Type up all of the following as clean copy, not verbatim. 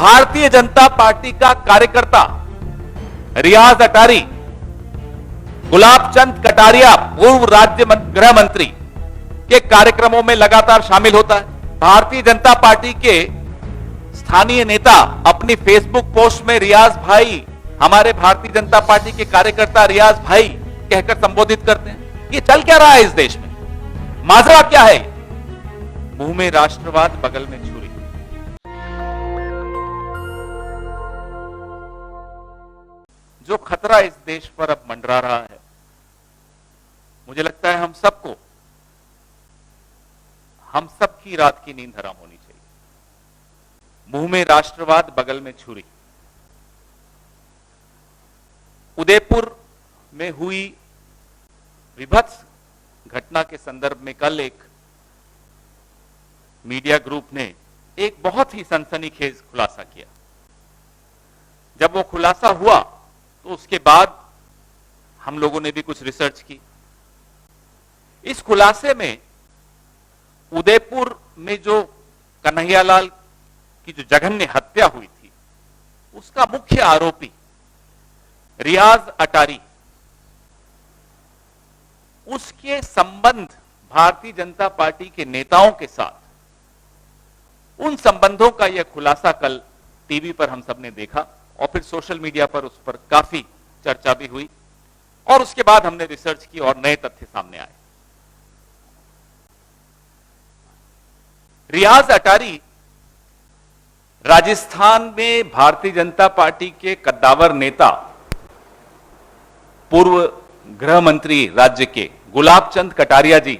Bharatiya Janata party का कार्यकर्ता रियाज अटारी गुलाब चंद कटारिया पूर्व राज्य गृह मंत्री के कार्यक्रमों में लगातार शामिल होता है। भारतीय जनता पार्टी के स्थानीय नेता अपनी फेसबुक पोस्ट में रियाज भाई, हमारे भारतीय जनता पार्टी के कार्यकर्ता रियाज भाई कहकर संबोधित करते हैं। ये चल क्या रहा है इस देश में? माजरा क्या है? मुंह में राष्ट्रवाद, बगल में छुरी। जो खतरा इस देश पर अब मंडरा रहा है, मुझे लगता है हम सबकी रात की नींद हराम होनी चाहिए। मुंह में राष्ट्रवाद, बगल में छुरी। उदयपुर में हुई विभत्स घटना के संदर्भ में कल एक मीडिया ग्रुप ने एक बहुत ही सनसनीखेज खुलासा किया। जब वो खुलासा हुआ तो उसके बाद हम लोगों ने भी कुछ रिसर्च की। इस खुलासे में उदयपुर में जो कन्हैयालाल की जो जघन्य हत्या हुई थी, उसका मुख्य आरोपी रियाज अटारी, उसके संबंध भारतीय जनता पार्टी के नेताओं के साथ, उन संबंधों का यह खुलासा कल टीवी पर हम सब ने देखा और फिर सोशल मीडिया पर उस पर काफी चर्चा भी हुई और उसके बाद हमने रिसर्च की और नए तथ्य सामने आए। रियाज अटारी राजस्थान में भारतीय जनता पार्टी के कद्दावर नेता, पूर्व गृह मंत्री राज्य के गुलाब चंद कटारिया जी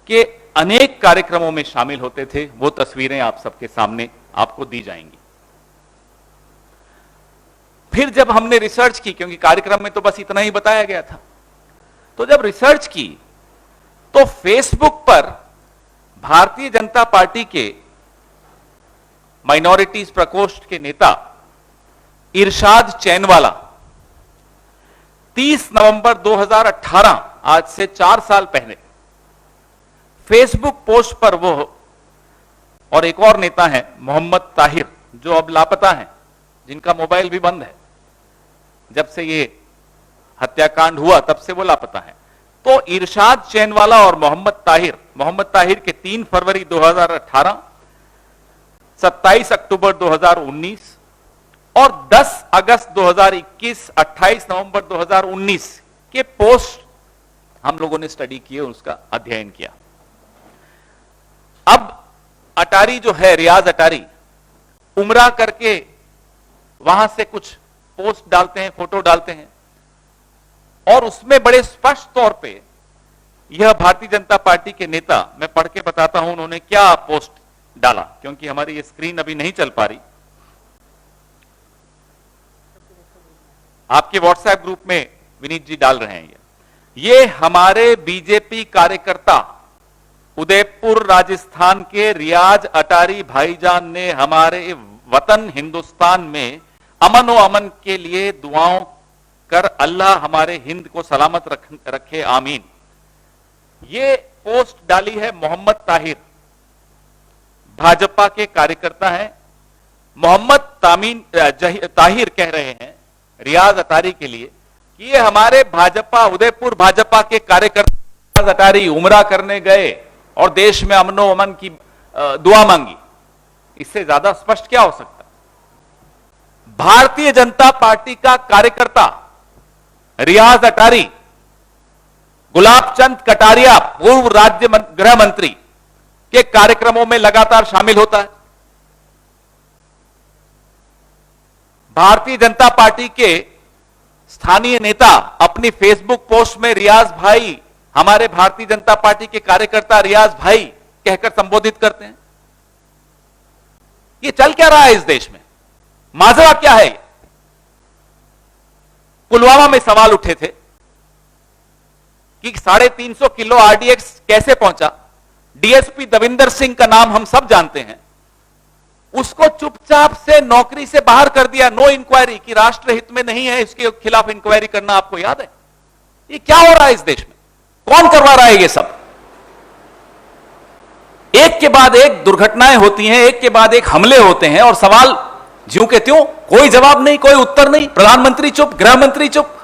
के अनेक कार्यक्रमों में शामिल होते थे। वो तस्वीरें आप सबके सामने आपको दी जाएंगी। फिर जब हमने रिसर्च की, क्योंकि कार्यक्रम में तो बस इतना ही बताया गया था, तो जब रिसर्च की तो फेसबुक पर भारतीय जनता पार्टी के माइनॉरिटीज प्रकोष्ठ के नेता इरशाद चैनवाला 30 नवंबर 2018, आज से 4 साल पहले, फेसबुक पोस्ट पर वो और एक और नेता है मोहम्मद ताहिर, जो अब लापता हैं, जिनका मोबाइल भी बंद है। जब से ये हत्याकांड हुआ तब से वो लापता है। तो इरशाद चैनवाला और मोहम्मद ताहिर के 3 फरवरी 2018, 27 अक्टूबर 2019 और 10 अगस्त 2021, 28 नवंबर 2019 के पोस्ट हम लोगों ने स्टडी किए, उसका अध्ययन किया। अब अटारी जो है, रियाज अटारी, उमरा करके वहां से कुछ पोस्ट डालते हैं, फोटो डालते हैं और उसमें बड़े स्पष्ट तौर पे यह भारतीय जनता पार्टी के नेता, मैं पढ़ के बताता हूं उन्होंने क्या पोस्ट डाला, क्योंकि हमारी ये स्क्रीन अभी नहीं चल पा रही। आपके व्हाट्सएप ग्रुप में विनीत जी डाल रहे हैं। ये हमारे बीजेपी कार्यकर्ता उदयपुर राजस्थान के रियाज अटारी भाईजान ने हमारे वतन हिंदुस्तान में अमन व अमन के लिए दुआओं कर अल्लाह हमारे हिंद को सलामत रखे, आमीन। ये पोस्ट डाली है मोहम्मद ताहिर, भाजपा के कार्यकर्ता हैं। मोहम्मद ताहिर कह रहे हैं रियाज अटारी के लिए कि ये हमारे भाजपा, उदयपुर भाजपा के कार्यकर्ता अटारी उमरा करने गए और देश में अमनो अमन की दुआ मांगी। इससे ज्यादा स्पष्ट क्या हो सकता? भारतीय जनता पार्टी का कार्यकर्ता रियाज अटारी गुलाब चंद कटारिया पूर्व राज्य गृह मंत्री के कार्यक्रमों में लगातार शामिल होता है। भारतीय जनता पार्टी के स्थानीय नेता अपनी फेसबुक पोस्ट में रियाज भाई, हमारे भारतीय जनता पार्टी के कार्यकर्ता रियाज भाई कहकर संबोधित करते हैं। ये चल क्या रहा है इस देश में? माजरा क्या है? पुलवामा में सवाल उठे थे कि 350 किलो आरडीएक्स कैसे पहुंचा। डीएसपी दविंदर सिंह का नाम हम सब जानते हैं। उसको चुपचाप से नौकरी से बाहर कर दिया, नो इंक्वायरी, कि राष्ट्र हित में नहीं है, इसके खिलाफ इंक्वायरी करना आपको याद है? ये क्या हो रहा है इस देश में? कौन करवा रहा है ये सब? एक के बाद एक दुर्घटनाएं होती हैं, एक के बाद एक हमले होते हैं, और सवाल ज्यों के त्यों, कोई जवाब नहीं, कोई उत्तर नहीं, प्रधानमंत्री चुप, गृह मंत्री चुप।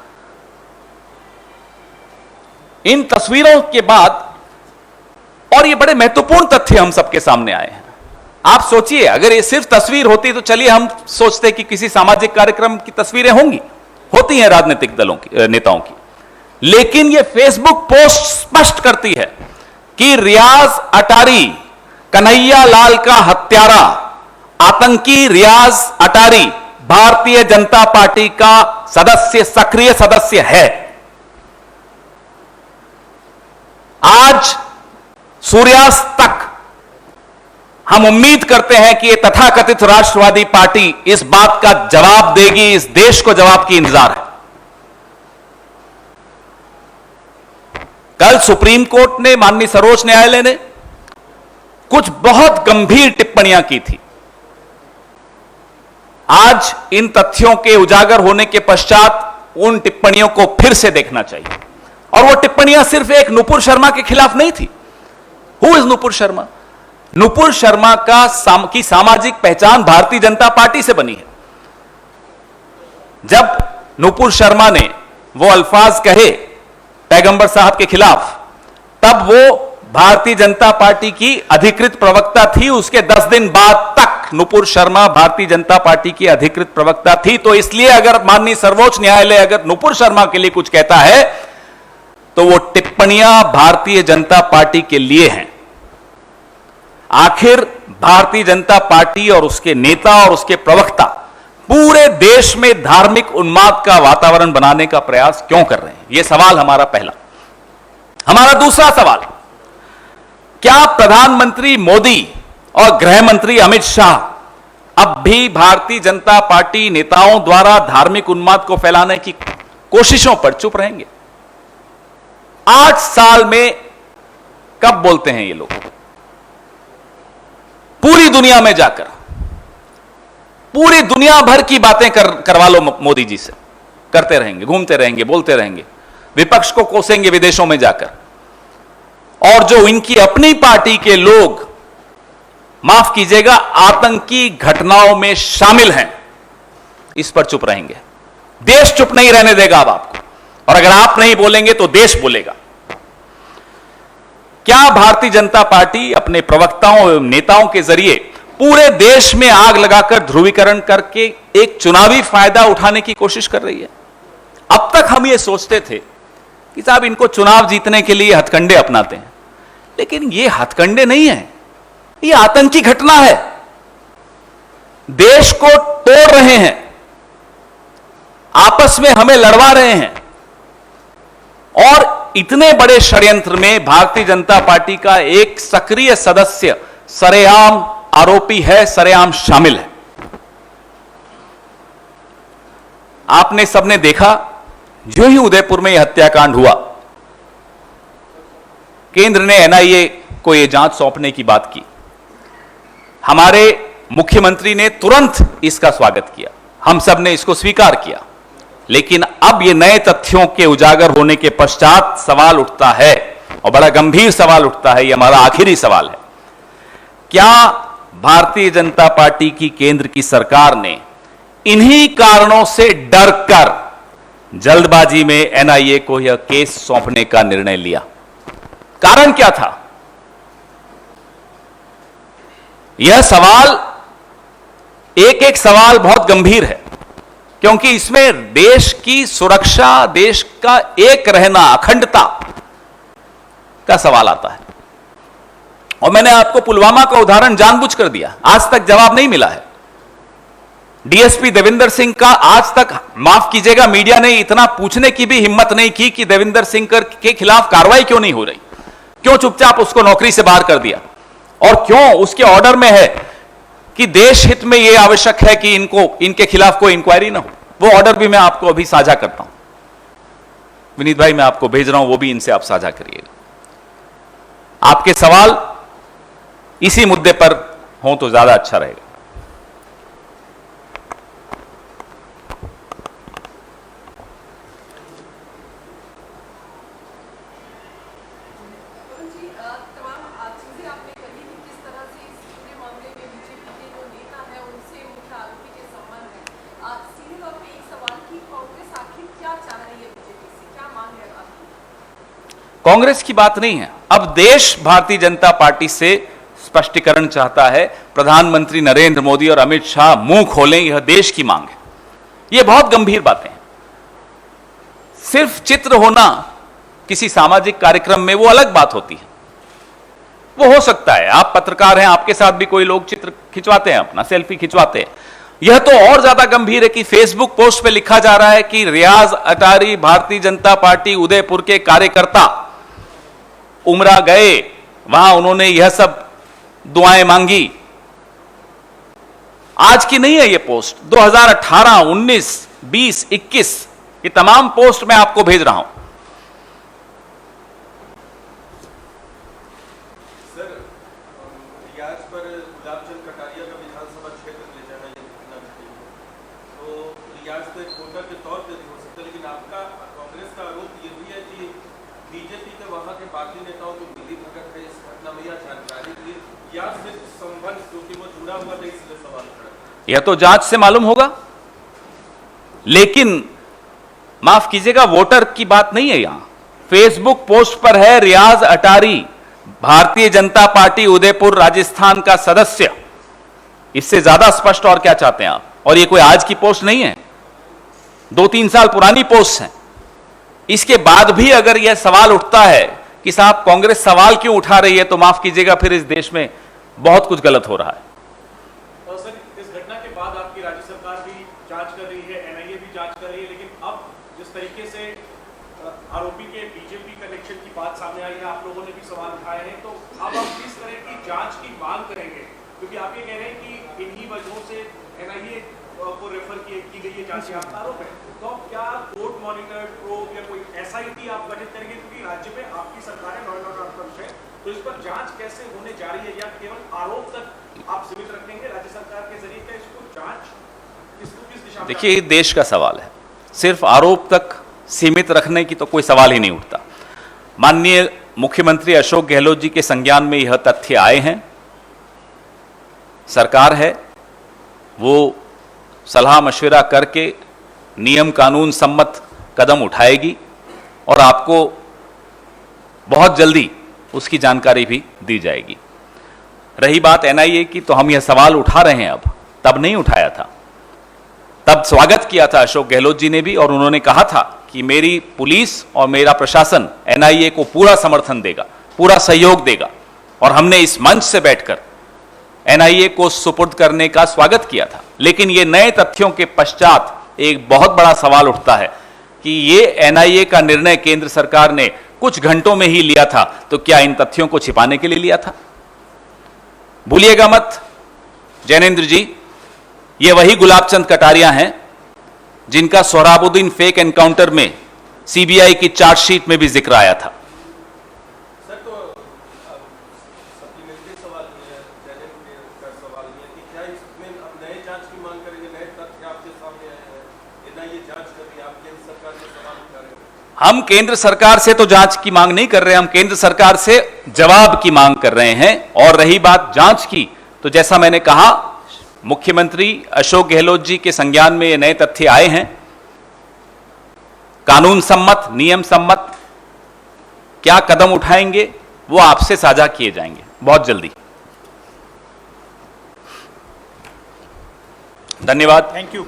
इन तस्वीरों के बाद, और ये बड़े महत्वपूर्ण तथ्य हम सबके सामने आए हैं। आप सोचिए, अगर ये सिर्फ तस्वीर होती तो चलिए हम सोचते कि किसी सामाजिक कार्यक्रम की तस्वीरें होंगी, होती हैं राजनीतिक दलों की, नेताओं की, लेकिन ये फेसबुक पोस्ट स्पष्ट करती है कि रियाज अटारी, कन्हैया लाल का हत्यारा, आतंकी रियाज अटारी भारतीय जनता पार्टी का सदस्य, सक्रिय सदस्य है। आज सूर्यास्त तक हम उम्मीद करते हैं कि यह तथाकथित राष्ट्रवादी पार्टी इस बात का जवाब देगी, इस देश को जवाब की इंतजार है। कल सुप्रीम कोर्ट ने, माननीय सर्वोच्च न्यायालय ने कुछ बहुत गंभीर टिप्पणियां की थी। आज इन तथ्यों के उजागर होने के पश्चात उन टिप्पणियों को फिर से देखना चाहिए, और वो टिप्पणियां सिर्फ एक नुपुर शर्मा के खिलाफ नहीं थी। Who is Nupur Sharma? नुपुर शर्मा की सामाजिक पहचान भारतीय जनता पार्टी से बनी है। जब नुपुर शर्मा ने वो अल्फाज कहे पैगंबर साहब के खिलाफ, तब वो भारतीय जनता पार्टी की अधिकृत प्रवक्ता थी। उसके 10 दिन बाद तक नुपुर शर्मा भारतीय जनता पार्टी की अधिकृत प्रवक्ता थी। तो इसलिए अगर माननीय सर्वोच्च न्यायालय अगर नुपुर शर्मा के लिए कुछ कहता है तो वो टिप्पणियां भारतीय जनता पार्टी के लिए हैं। आखिर भारतीय जनता पार्टी और उसके नेता और उसके प्रवक्ता पूरे देश में धार्मिक उन्माद का वातावरण बनाने का प्रयास क्यों कर रहे हैं? यह सवाल हमारा पहला। हमारा दूसरा सवाल, क्या प्रधानमंत्री मोदी और गृह मंत्री अमित शाह अब भी भारतीय जनता पार्टी नेताओं द्वारा धार्मिक उन्माद को फैलाने की कोशिशों पर चुप रहेंगे? 8 साल में कब बोलते हैं ये लोग? पूरी दुनिया में जाकर पूरी दुनिया भर की बातें करवा लो मोदी जी से, करते रहेंगे, घूमते रहेंगे, बोलते रहेंगे, विपक्ष को कोसेंगे विदेशों में जाकर, और जो इनकी अपनी पार्टी के लोग, माफ कीजिएगा, आतंकी घटनाओं में शामिल हैं, इस पर चुप रहेंगे। देश चुप नहीं रहने देगा अब आपको, और अगर आप नहीं बोलेंगे तो देश बोलेगा। क्या भारतीय जनता पार्टी अपने प्रवक्ताओं एवं नेताओं के जरिए पूरे देश में आग लगाकर ध्रुवीकरण करके एक चुनावी फायदा उठाने की कोशिश कर रही है? अब तक हम ये सोचते थे कि साहब इनको चुनाव जीतने के लिए हथकंडे अपनाते हैं, लेकिन ये हथकंडे नहीं है, ये आतंकी घटना है। देश को तोड़ रहे हैं, आपस में हमें लड़वा रहे हैं, और इतने बड़े षड्यंत्र में भारतीय जनता पार्टी का एक सक्रिय सदस्य सरेआम आरोपी है, सरेआम शामिल है। आपने सबने देखा, जो ही उदयपुर में यह हत्याकांड हुआ, केंद्र ने एनआईए को यह जांच सौंपने की बात की। हमारे मुख्यमंत्री ने तुरंत इसका स्वागत किया, हम सब ने इसको स्वीकार किया। लेकिन अब ये नए तथ्यों के उजागर होने के पश्चात सवाल उठता है, और बड़ा गंभीर सवाल उठता है, ये हमारा आखिरी सवाल है, क्या भारतीय जनता पार्टी की केंद्र की सरकार ने इन्हीं कारणों से डरकर जल्दबाजी में एनआईए को यह केस सौंपने का निर्णय लिया? कारण क्या था? यह सवाल, एक एक सवाल बहुत गंभीर है, क्योंकि इसमें देश की सुरक्षा, देश का एक रहना, अखंडता का सवाल आता है। और मैंने आपको पुलवामा का उदाहरण जानबूझकर दिया, आज तक जवाब नहीं मिला है। डीएसपी देविंदर सिंह का आज तक, माफ कीजिएगा, मीडिया ने इतना पूछने की भी हिम्मत नहीं की कि देविंदर सिंह के खिलाफ कार्रवाई क्यों नहीं हो रही, क्यों चुपचाप उसको नौकरी से बाहर कर दिया, और क्यों उसके ऑर्डर में है कि देश हित में यह आवश्यक है कि इनके खिलाफ कोई इंक्वायरी ना हो। वो ऑर्डर भी मैं आपको अभी साझा करता हूं, विनीत भाई, मैं आपको भेज रहा हूं, वो भी इनसे आप साझा करिएगा। आपके सवाल इसी मुद्दे पर हो तो ज्यादा अच्छा रहेगा। तमाम चीजें आपने कही कांग्रेस की बात नहीं है। अब देश भारतीय जनता पार्टी से स्पष्टीकरण चाहता है। प्रधानमंत्री नरेंद्र मोदी और अमित शाह मुंह खोलें, यह देश की मांग है। यह बहुत गंभीर बातें हैं। सिर्फ चित्र होना किसी सामाजिक कार्यक्रम में वो अलग बात होती है। वो हो सकता है, आप पत्रकार हैं, आपके साथ भी कोई लोग चित्र खिंचवाते हैं, अपना सेल्फी खिंचवाते हैं। यह तो और ज्यादा गंभीर है कि फेसबुक पोस्ट पे लिखा जा रहा है कि रियाज अटारी भारतीय जनता पार्टी उदयपुर के कार्यकर्ता उमरा गए, वहां उन्होंने यह सब दुआएं मांगी। आज की नहीं है यह पोस्ट, 2018, 19, 20, 21 ये तमाम पोस्ट मैं आपको भेज रहा हूं। सर, रियाज पर गुलाबचंद कटारिया का विधानसभा क्षेत्र ले जाना ये कितना मुश्किल है? तो रियाज तो एक वोटर के तौर पे भी हो सकता है, लेकिन आपका कांग्रेस का आरोप ये भी है कि बीजेपी के वहां के बाकी नेताओं को मिली भगत है इस घटना में, या जानकारी दी या सिर्फ संबंध क्योंकि वो जुड़ा हुआ था इसलिए सवाल खड़ा है? यह तो जांच से मालूम होगा, लेकिन माफ कीजिएगा, वोटर की बात नहीं है यहां। फेसबुक पोस्ट पर है रियाज अटारी भारतीय जनता पार्टी उदयपुर राजस्थान का सदस्य। इससे ज्यादा स्पष्ट और क्या चाहते हैं आप? और ये कोई आज की पोस्ट नहीं है, 2-3 साल पुरानी पोस्ट है। इसके बाद भी अगर यह सवाल उठता है कि साहब कांग्रेस सवाल क्यों उठा रही है, तो माफ कीजिएगा, फिर इस देश में बहुत कुछ गलत हो रहा है। और सर, इस घटना के बाद आपकी राज्य सरकार भी जांच कर रही है, एनआईए भी जांच कर रही है, लेकिन अब जिस तरीके से आरोपी के बीजेपी कनेक्शन की बात सामने आई है, आप लोगों ने भी सवाल उठाए हैं, तो अब आप किस तरह की जांच की मांग करेंगे? क्योंकि आप ये कह रहे हैं कि इन्हीं वजहों से एनआईए को रेफर की गई है जांच, आपका आरोप है। तो क्या कोर्ट मॉनिटर्ड प्रोब या कोई एसआईटी आप गठित करेंगे? क्योंकि राज्य में आपकी सरकार है, लॉ एंड ऑर्डर है, तो इस पर जांच कैसे होने जा रही है, या केवल आरोप तक आप सीमित रखेंगे राज्य सरकार के जरिए? क्या इसको जांच किस दिशा में? देखिए, ये देश का सवाल है, सिर्फ आरोप तक सीमित रखने की तो कोई सवाल ही नहीं उठता। माननीय मुख्यमंत्री अशोक गहलोत जी के संज्ञान में यह तथ्य आए हैं। सरकार है वो सलाह मशविरा करके नियम कानून सम्मत कदम उठाएगी और आपको बहुत जल्दी उसकी जानकारी भी दी जाएगी। रही बात एनआईए की, तो हम यह सवाल उठा रहे हैं, अब तब नहीं उठाया था। तब स्वागत किया था अशोक गहलोत जी ने भी, और उन्होंने कहा था कि मेरी पुलिस और मेरा प्रशासन एनआईए को पूरा समर्थन देगा, पूरा सहयोग देगा, और हमने इस मंच से बैठकर एनआईए को सुपुर्द करने का स्वागत किया था। लेकिन ये नए तथ्यों के पश्चात एक बहुत बड़ा सवाल उठता है कि ये एनआईए का निर्णय केंद्र सरकार ने कुछ घंटों में ही लिया था, तो क्या इन तथ्यों को छिपाने के लिए लिया था? भूलिएगा मत जैनेन्द्र जी, ये वही गुलाबचंद कटारिया हैं जिनका सोहराबुद्दीन फेक एनकाउंटर में सीबीआई की चार्जशीट में भी जिक्र आया था। सर, तो सप्लीमेंट्री सवाल नहीं है, जैनेन्द्र का सवाल नहीं है कि क्या इसमें अब नए जांच की मांग करेंगे? नए तथ्य आपके सामने आए हैं, एनआईए जांच कर रही है, आप केंद्र सरकार से सवाल उठा रहे हैं। हम केंद्र सरकार से तो जांच की मांग नहीं कर रहे, हम केंद्र सरकार से जवाब की मांग कर रहे हैं। और रही बात जांच की, तो जैसा मैंने कहा, मुख्यमंत्री अशोक गहलोत जी के संज्ञान में ये नए तथ्य आए हैं। कानून सम्मत, नियम सम्मत क्या कदम उठाएंगे वो आपसे साझा किए जाएंगे बहुत जल्दी। धन्यवाद। Thank you.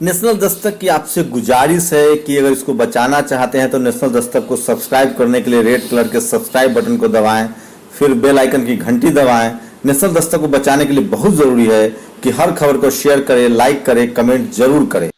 नेशनल दस्तक की आपसे गुजारिश है कि अगर इसको बचाना चाहते हैं तो नेशनल दस्तक को सब्सक्राइब करने के लिए रेड कलर के सब्सक्राइब बटन को दबाएं, फिर बेल आइकन की घंटी दबाएं। नेशनल दस्तक को बचाने के लिए बहुत जरूरी है कि हर खबर को शेयर करें, लाइक करें, कमेंट जरूर करें।